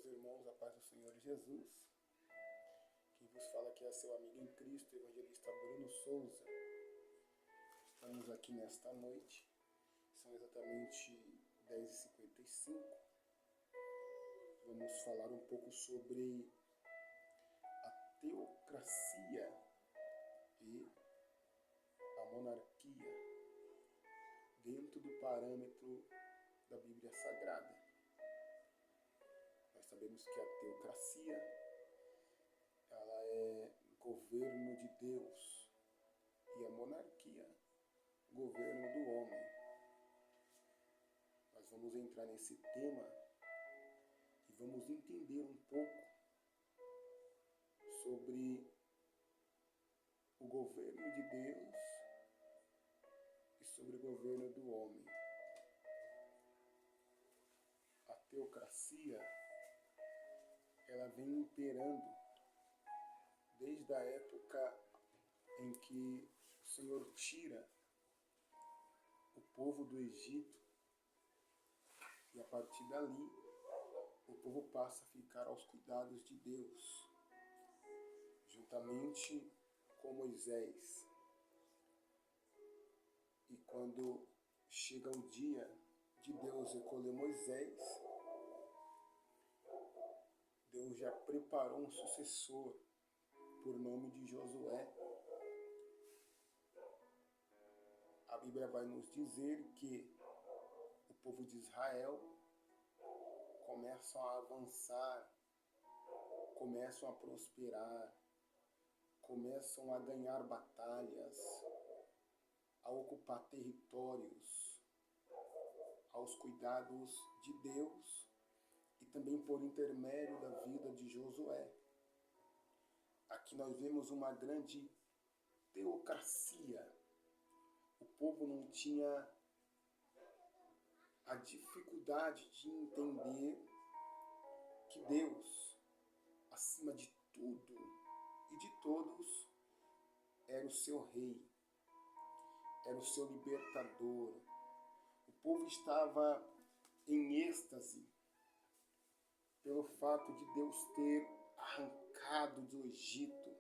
irmãos, a paz do Senhor Jesus. Quem vos fala aqui é seu amigo em Cristo, evangelista Bruno Souza. Estamos aqui nesta noite, são exatamente 10h55. Vamos falar um pouco sobre a teocracia e a monarquia dentro do parâmetro da Bíblia Sagrada. Nós sabemos que a teocracia ela é governo de Deus e a monarquia, governo do homem. Nós vamos entrar nesse tema e vamos entender um pouco sobre o governo de Deus e sobre o governo do homem. A teocracia ela vem imperando desde a época em que o Senhor tira o povo do Egito e a partir dali o povo passa a ficar aos cuidados de Deus, juntamente com Moisés. E quando chega o dia de Deus recolher Moisés, Deus já preparou um sucessor por nome de Josué. A Bíblia vai nos dizer que o povo de Israel começam a avançar, começam a prosperar, começam a ganhar batalhas, a ocupar territórios, aos cuidados de Deus e também por intermédio da vida de Josué. Aqui nós vemos uma grande teocracia. O povo não tinha a dificuldade de entender que Deus, acima de tudo e de todos, era o seu rei, era o seu libertador. O povo estava em êxtase pelo fato de Deus ter arrancado do Egito,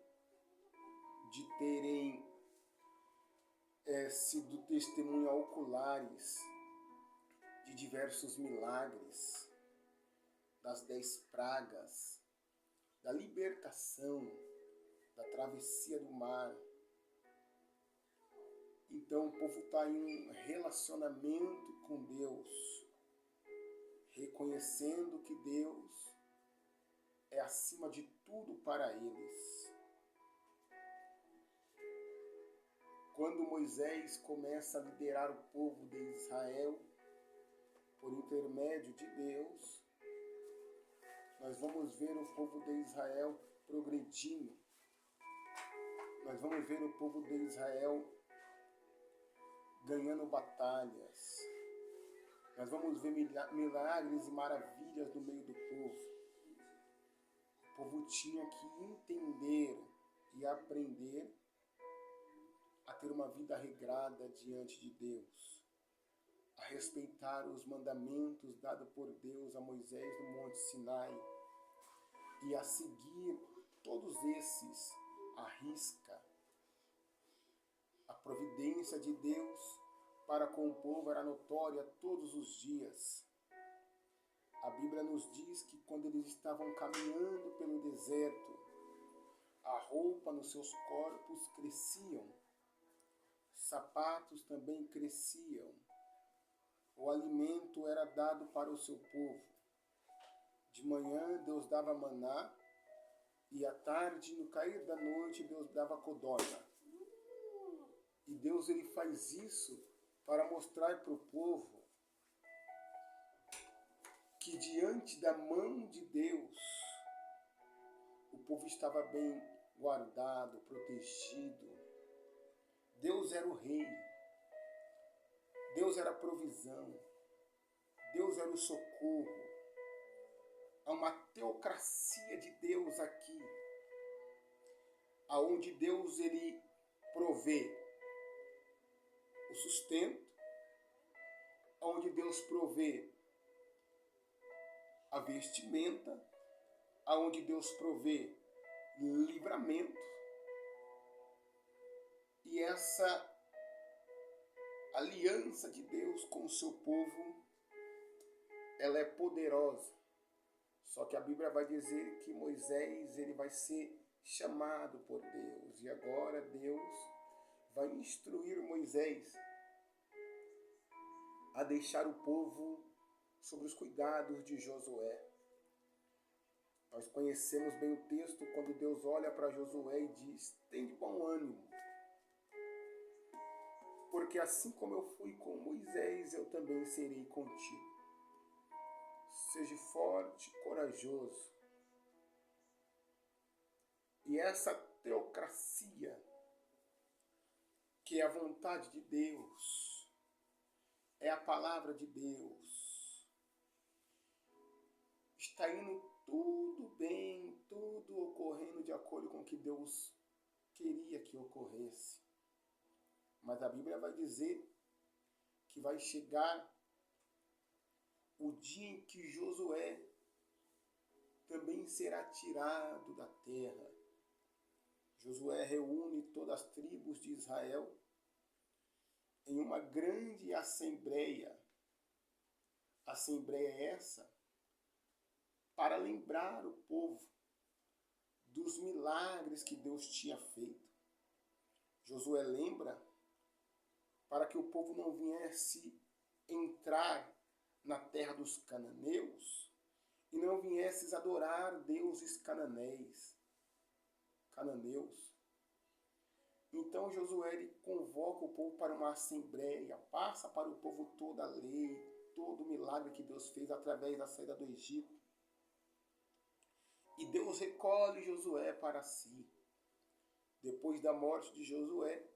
de terem sido testemunha oculares de diversos milagres, das 10 pragas, da libertação, da travessia do mar. Então o povo está em um relacionamento com Deus, reconhecendo que Deus é acima de tudo para eles. Quando Moisés começa a liderar o povo de Israel por intermédio de Deus, nós vamos ver o povo de Israel progredindo. Nós vamos ver o povo de Israel ganhando batalhas. Nós vamos ver milagres e maravilhas no meio do povo. O povo tinha que entender e aprender a ter uma vida regrada diante de Deus, a respeitar os mandamentos dados por Deus a Moisés no Monte Sinai e a seguir todos esses à risca. A providência de Deus para com o povo era notória todos os dias. A Bíblia nos diz que quando eles estavam caminhando pelo deserto, a roupa nos seus corpos cresciam, sapatos também cresciam, o alimento era dado para o seu povo. De manhã Deus dava maná e à tarde, no cair da noite, Deus dava codorna. E Deus ele faz isso para mostrar para o povo que diante da mão de Deus, o povo estava bem guardado, protegido. Deus era o rei, Deus era a provisão, Deus era o socorro. Há uma teocracia de Deus aqui, aonde Deus ele provê o sustento, onde Deus provê a vestimenta, aonde Deus provê livramento, e essa aliança de Deus com o seu povo, ela é poderosa. Só que a Bíblia vai dizer que Moisés, ele vai ser chamado por Deus, e agora Deus vai instruir Moisés a deixar o povo sob os cuidados de Josué. Nós conhecemos bem o texto quando Deus olha para Josué e diz: tem de bom ânimo, porque assim como eu fui com Moisés, eu também serei contigo. Seja forte, corajoso. E essa teocracia, que é a vontade de Deus, é a palavra de Deus, está indo tudo bem, tudo ocorrendo de acordo com o que Deus queria que ocorresse. Mas a Bíblia vai dizer que vai chegar o dia em que Josué também será tirado da terra. Josué reúne todas as tribos de Israel em uma grande assembleia. Assembleia essa para lembrar o povo dos milagres que Deus tinha feito. Josué lembra para que o povo não viesse entrar na terra dos cananeus e não viesses adorar deuses cananeus. Então Josué, ele convoca o povo para uma assembleia, passa para o povo toda a lei, todo o milagre que Deus fez através da saída do Egito. E Deus recolhe Josué para si. Depois da morte de Josué,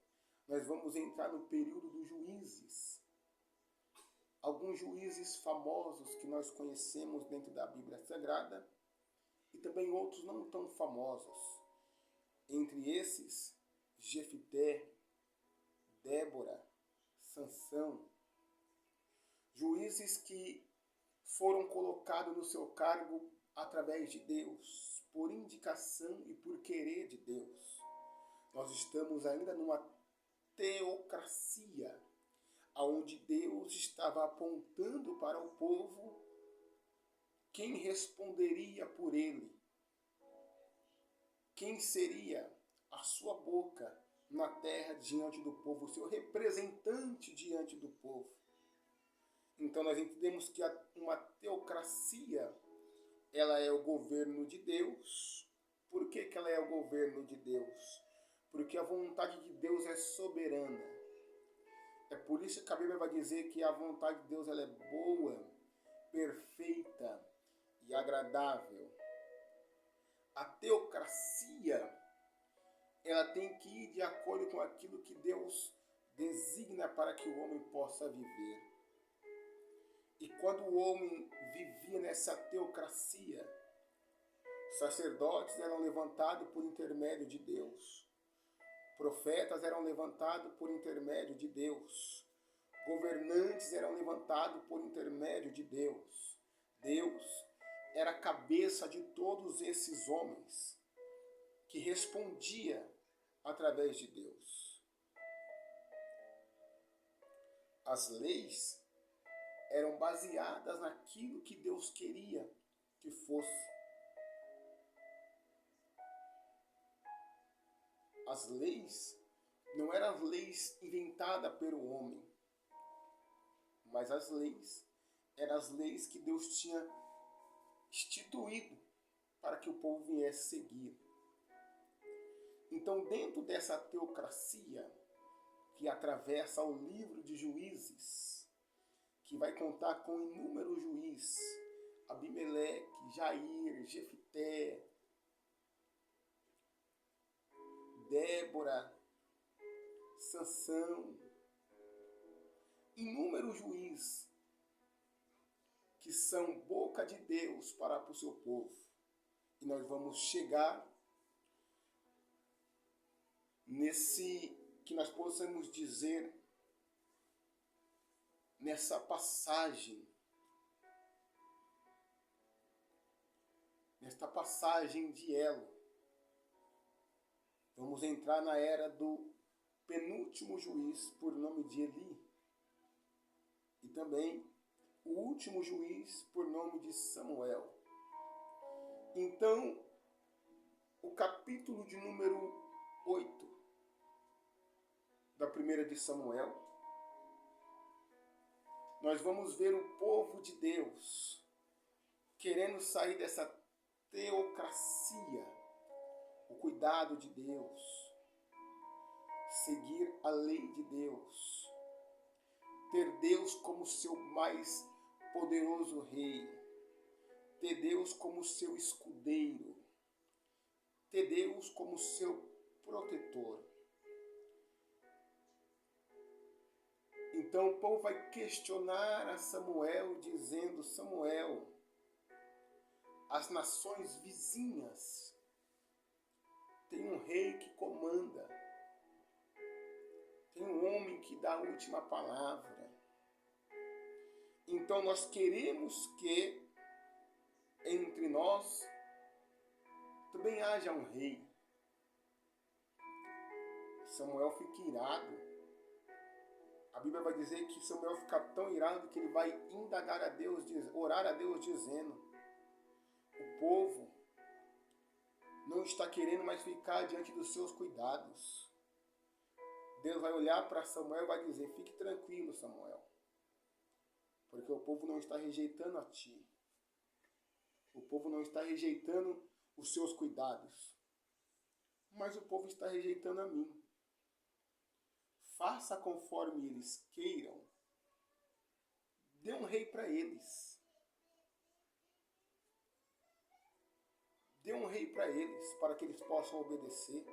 nós vamos entrar no período dos juízes. Alguns juízes famosos que nós conhecemos dentro da Bíblia Sagrada e também outros não tão famosos. Entre esses, Jefité, Débora, Sansão, juízes que foram colocados no seu cargo através de Deus, por indicação e por querer de Deus. Nós estamos ainda numa teocracia, onde Deus estava apontando para o povo quem responderia por ele, quem seria a sua boca na terra diante do povo, o seu representante diante do povo. Então nós entendemos que uma teocracia, ela é o governo de Deus. Por que ela é o governo de Deus? Porque a vontade de Deus é soberana. É por isso que a Bíblia vai dizer que a vontade de Deus, ela é boa, perfeita e agradável. A teocracia, ela tem que ir de acordo com aquilo que Deus designa para que o homem possa viver. E quando o homem vivia nessa teocracia, sacerdotes eram levantados por intermédio de Deus. Profetas eram levantados por intermédio de Deus. Governantes eram levantados por intermédio de Deus. Deus era a cabeça de todos esses homens que respondia através de Deus. As leis eram baseadas naquilo que Deus queria que fosse. As leis não eram as leis inventadas pelo homem, mas as leis eram as leis que Deus tinha instituído para que o povo viesse seguir. Então, dentro dessa teocracia que atravessa o livro de Juízes, que vai contar com inúmeros juízes, Abimeleque, Jair, Jefité, Débora, Sansão, inúmeros juízes que são boca de Deus para o seu povo. E nós vamos chegar nesse, que nós possamos dizer, nessa nesta passagem de elo, vamos entrar na era do penúltimo juiz, por nome de Eli, e também o último juiz, por nome de Samuel. Então, o capítulo de número 8 da primeira de Samuel, nós vamos ver o povo de Deus querendo sair dessa teocracia, o cuidado de Deus, seguir a lei de Deus, ter Deus como seu mais poderoso rei, ter Deus como seu escudeiro, ter Deus como seu protetor. Então o povo vai questionar a Samuel, dizendo: Samuel, as nações vizinhas têm um rei que comanda, tem um homem que dá a última palavra. Então nós queremos que entre nós também haja um rei. Samuel fica irado. A Bíblia vai dizer que Samuel fica tão irado que ele vai indagar a Deus, orar a Deus dizendo: o povo não está querendo mais ficar diante dos seus cuidados. Deus vai olhar para Samuel e vai dizer: fique tranquilo, Samuel, porque o povo não está rejeitando a ti. O povo não está rejeitando os seus cuidados, mas o povo está rejeitando a mim. Faça conforme eles queiram. Dê um rei para eles. Dê um rei para eles, para que eles possam obedecer,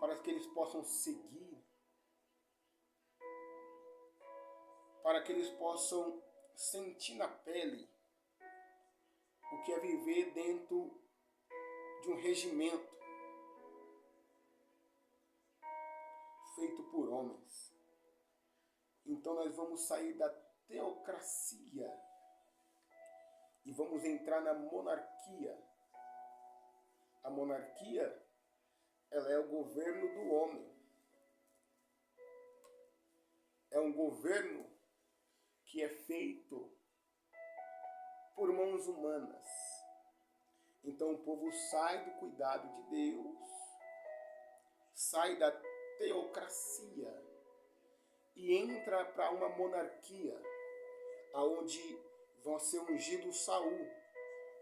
para que eles possam seguir, para que eles possam sentir na pele o que é viver dentro de um regimento feito por homens. Então nós vamos sair da teocracia e vamos entrar na monarquia. A monarquia, ela é o governo do homem. É um governo que é feito por mãos humanas. Então o povo sai do cuidado de Deus, sai da teocracia e entra para uma monarquia, aonde vai ser ungido Saul,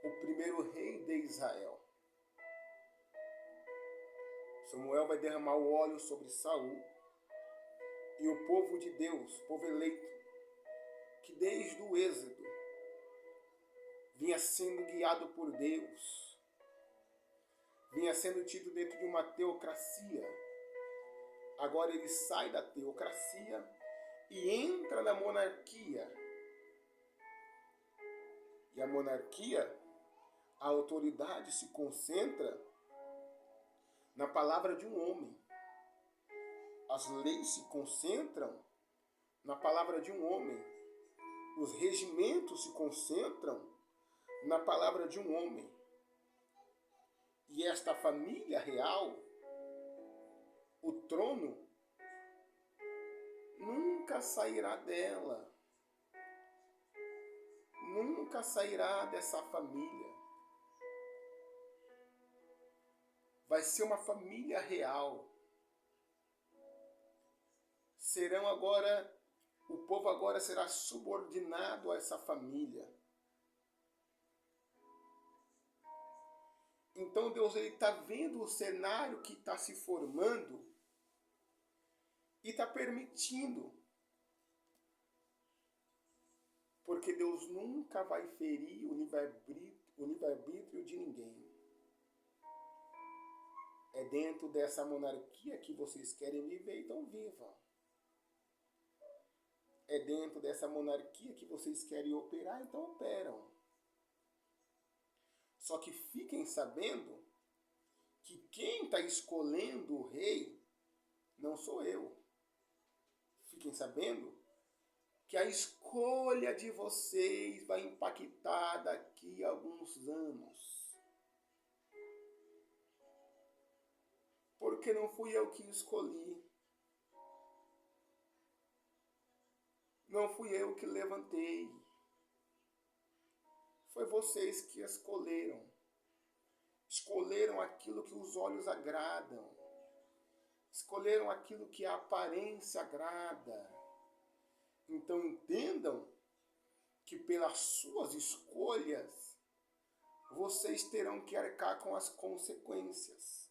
o primeiro rei de Israel. Samuel vai derramar o óleo sobre Saul e o povo de Deus, povo eleito, que desde o Êxodo vinha sendo guiado por Deus, vinha sendo tido dentro de uma teocracia. Agora ele sai da teocracia e entra na monarquia. E a monarquia, a autoridade se concentra na palavra de um homem. As leis se concentram na palavra de um homem. Os regimentos se concentram na palavra de um homem. E esta família real, o trono, nunca sairá dela. Nunca sairá dessa família. Vai ser uma família real. Serão agora, o povo agora será subordinado a essa família. Então Deus está vendo o cenário que está se formando e está permitindo. Porque Deus nunca vai ferir o livre-arbítrio de ninguém. É dentro dessa monarquia que vocês querem viver, então vivam. É dentro dessa monarquia que vocês querem operar, então operam. Só que fiquem sabendo que quem está escolhendo o rei não sou eu. Fiquem sabendo que a escolha de vocês vai impactar daqui a alguns anos. Porque não fui eu que escolhi. Não fui eu que levantei. Foi vocês que escolheram. Escolheram aquilo que os olhos agradam. Escolheram aquilo que a aparência agrada. Então entendam que pelas suas escolhas, vocês terão que arcar com as consequências.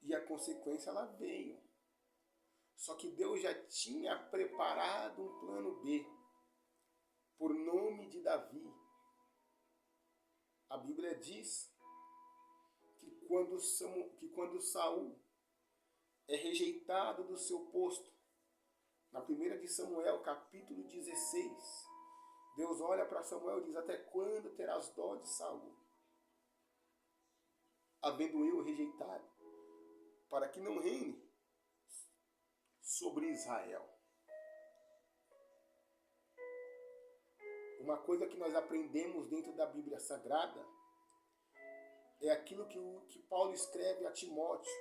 E a consequência ela veio. Só que Deus já tinha preparado um plano B, por nome de Davi. A Bíblia diz que quando Saul é rejeitado do seu posto, na 1 de Samuel, capítulo 16, Deus olha para Samuel e diz: até quando terás dó de Saul, havendo eu rejeitado, para que não reine sobre Israel. Uma coisa que nós aprendemos dentro da Bíblia Sagrada é aquilo que Paulo escreve a Timóteo,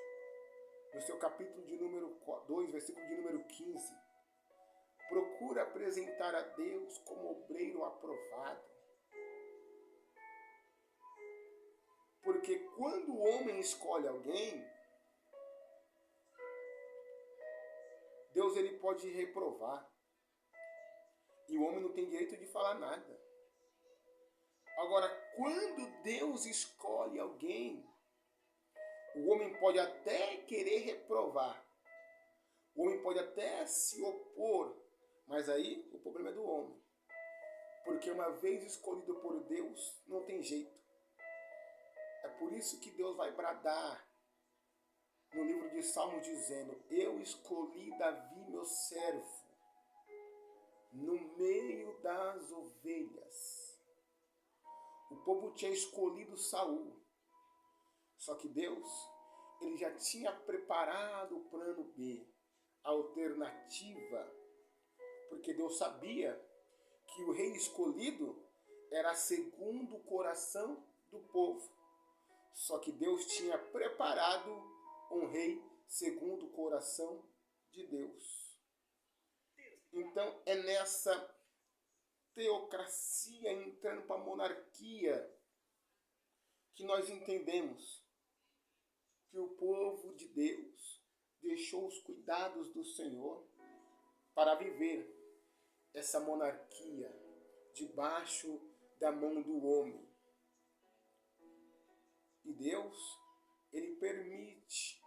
no seu capítulo de número 2, versículo de número 15. Procura apresentar a Deus como obreiro aprovado. Porque quando o homem escolhe alguém, Deus ele pode reprovar. E o homem não tem direito de falar nada. Agora, quando Deus escolhe alguém, o homem pode até querer reprovar. O homem pode até se opor. Mas aí o problema é do homem. Porque uma vez escolhido por Deus, não tem jeito. É por isso que Deus vai bradar no livro de Salmos dizendo: eu escolhi Davi, meu servo, no meio das ovelhas. O povo tinha escolhido Saul. Só que Deus, ele já tinha preparado o plano B, a alternativa. Porque Deus sabia que o rei escolhido era segundo o coração do povo. Só que Deus tinha preparado um rei segundo o coração de Deus. Então é nessa teocracia entrando para a monarquia que nós entendemos que o povo de Deus deixou os cuidados do Senhor para viver essa monarquia debaixo da mão do homem. E Deus, ele permite,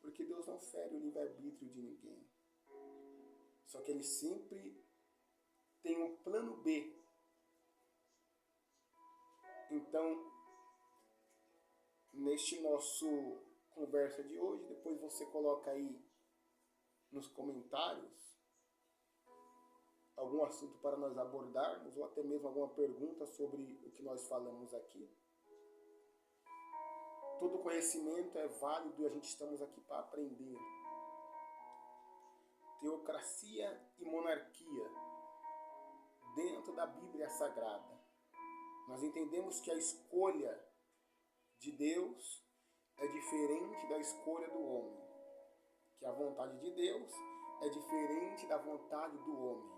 porque Deus não fere o livre-arbítrio de ninguém. Só que ele sempre tem um plano B. Então, neste nosso conversa de hoje, depois você coloca aí nos comentários algum assunto para nós abordarmos, ou até mesmo alguma pergunta sobre o que nós falamos aqui. Todo conhecimento é válido e a gente estamos aqui para aprender. Teocracia e monarquia dentro da Bíblia Sagrada. Nós entendemos que a escolha de Deus é diferente da escolha do homem. Que a vontade de Deus é diferente da vontade do homem.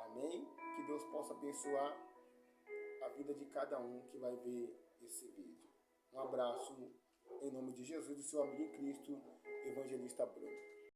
Amém? Que Deus possa abençoar a vida de cada um que vai ver esse vídeo. Um abraço em nome de Jesus, do seu amigo em Cristo, Evangelista Bruno.